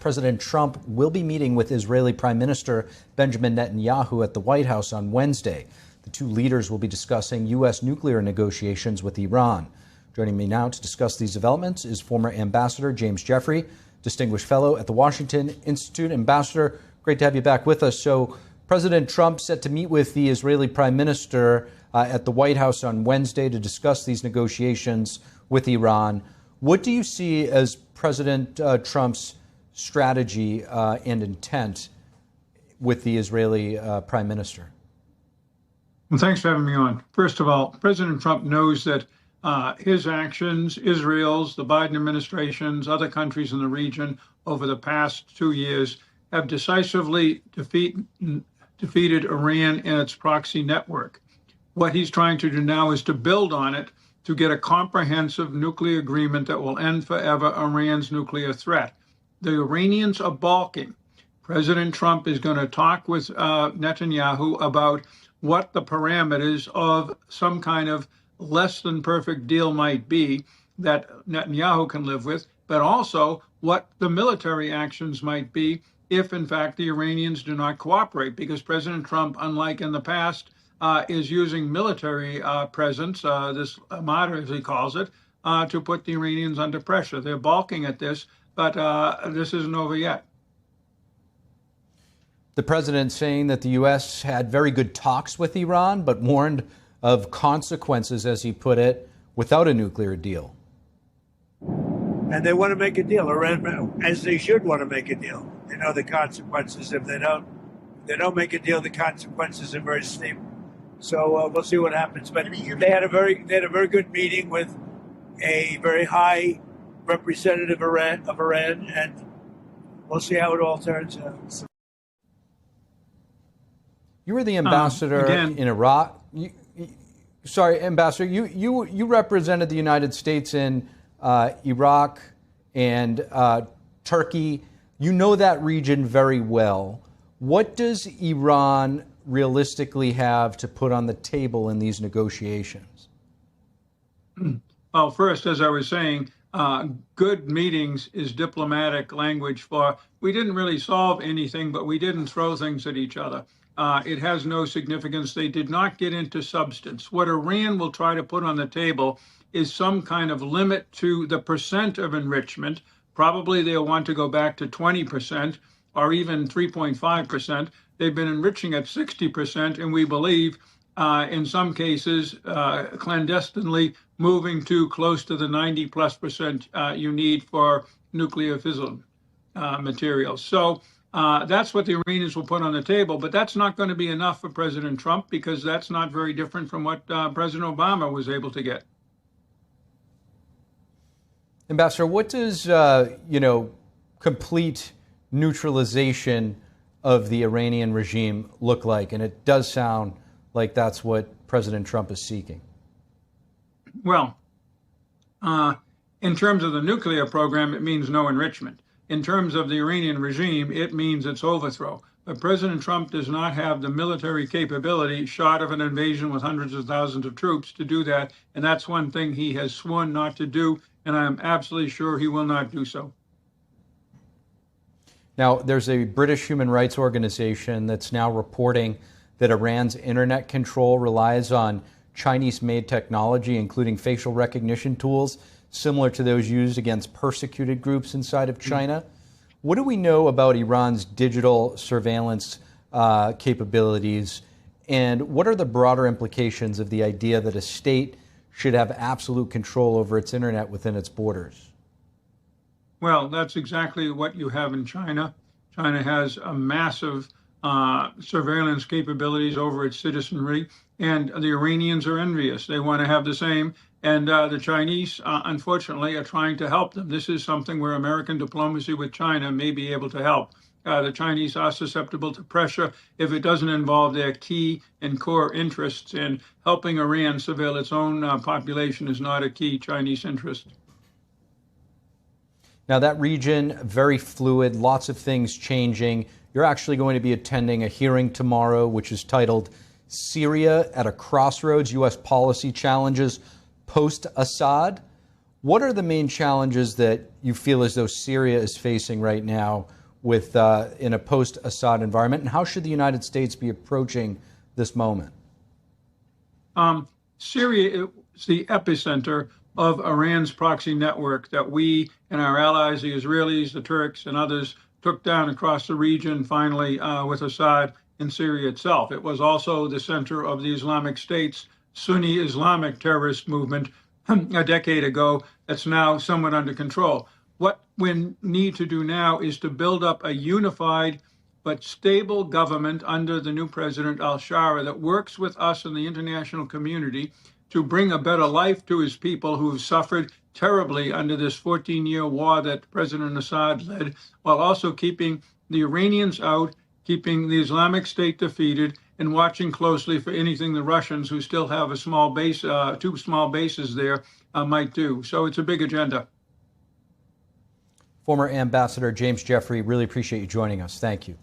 President Trump will be meeting with Israeli Prime Minister Benjamin Netanyahu at the White House on Wednesday. The two leaders will be discussing U.S. nuclear negotiations with Iran. Joining me now to discuss these developments is former Ambassador James Jeffrey, Distinguished Fellow at the Washington Institute. Ambassador, great to have you back with us. So President Trump set to meet with the Israeli Prime Minister at the White House on Wednesday to discuss these negotiations with Iran. What do you see as President Trump's strategy and intent with the Israeli Prime Minister? Well, thanks for having me on. First of all, President Trump knows that his actions, Israel's, the Biden administration's, other countries in the region over the past 2 years have decisively defeated Iran and its proxy network. What he's trying to do now is to build on it to get a comprehensive nuclear agreement that will end forever Iran's nuclear threat. The Iranians are balking. President Trump is going to talk with Netanyahu about what the parameters of some kind of less than perfect deal might be that Netanyahu can live with, but also what the military actions might be if, in fact, the Iranians do not cooperate, because President Trump, unlike in the past, is using military presence, this Armada, as he calls it, to put the Iranians under pressure. They're balking at this, but this isn't over yet. The president saying that the U.S. had very good talks with Iran, but warned of consequences, as he put it, without a nuclear deal. And they want to make a deal, as they should want to make a deal. They know the consequences. If they don't make a deal, the consequences are very steep. So we'll see what happens. But they had a very good meeting with a very high representative of Iran, and we'll see how it all turns out. You were the ambassador in Iraq. Ambassador, you represented the United States in Iraq and Turkey. You know that region very well. What does Iran realistically have to put on the table in these negotiations? Well, first, as I was saying, good meetings is diplomatic language for we didn't really solve anything, but we didn't throw things at each other. It has no significance. They did not get into substance. What Iran will try to put on the table is some kind of limit to the percent of enrichment. Probably they'll want to go back to 20% or even 3.5%. They've been enriching at 60%, and we believe in some cases clandestinely moving to close to the 90+% you need for nuclear fissile materials. So that's what the Iranians will put on the table, but that's not going to be enough for President Trump, because that's not very different from what President Obama was able to get. Ambassador, what does complete neutralization of the Iranian regime look like? And it does sound like that's what President Trump is seeking. Well, in terms of the nuclear program, it means no enrichment. In terms of the Iranian regime, it means its overthrow. But President Trump does not have the military capability, short of an invasion with hundreds of thousands of troops, to do that. And that's one thing he has sworn not to do, and I'm absolutely sure he will not do so. Now, there's a British human rights organization that's now reporting that Iran's internet control relies on Chinese-made technology, including facial recognition tools, similar to those used against persecuted groups inside of China. What do we know about Iran's digital surveillance capabilities, and what are the broader implications of the idea that a state should have absolute control over its internet within its borders? Well, that's exactly what you have in China. China has a massive surveillance capabilities over its citizenry, and the Iranians are envious. They want to have the same, and the Chinese, unfortunately, are trying to help them. This is something where American diplomacy with China may be able to help. The Chinese are susceptible to pressure if it doesn't involve their key and core interests, and helping Iran surveil its own population is not a key Chinese interest. Now, that region, very fluid, lots of things changing. You're actually going to be attending a hearing tomorrow, which is titled Syria at a Crossroads, U.S. Policy Challenges Post-Assad. What are the main challenges that you feel as though Syria is facing right now with in a post-Assad environment, and how should the United States be approaching this moment? Syria is the epicenter of Iran's proxy network that we and our allies, the Israelis, the Turks, and others, took down across the region, finally, with Assad in Syria itself. It was also the center of the Islamic State's Sunni Islamic terrorist movement a decade ago that's now somewhat under control. What we need to do now is to build up a unified but stable government under the new president, al-Shara, that works with us and the international community to bring a better life to his people who have suffered terribly under this 14-year war that President Assad led, while also keeping the Iranians out, keeping the Islamic State defeated, and watching closely for anything the Russians, who still have a small base, two small bases there, might do. So it's a big agenda. Former Ambassador James Jeffrey, really appreciate you joining us. Thank you.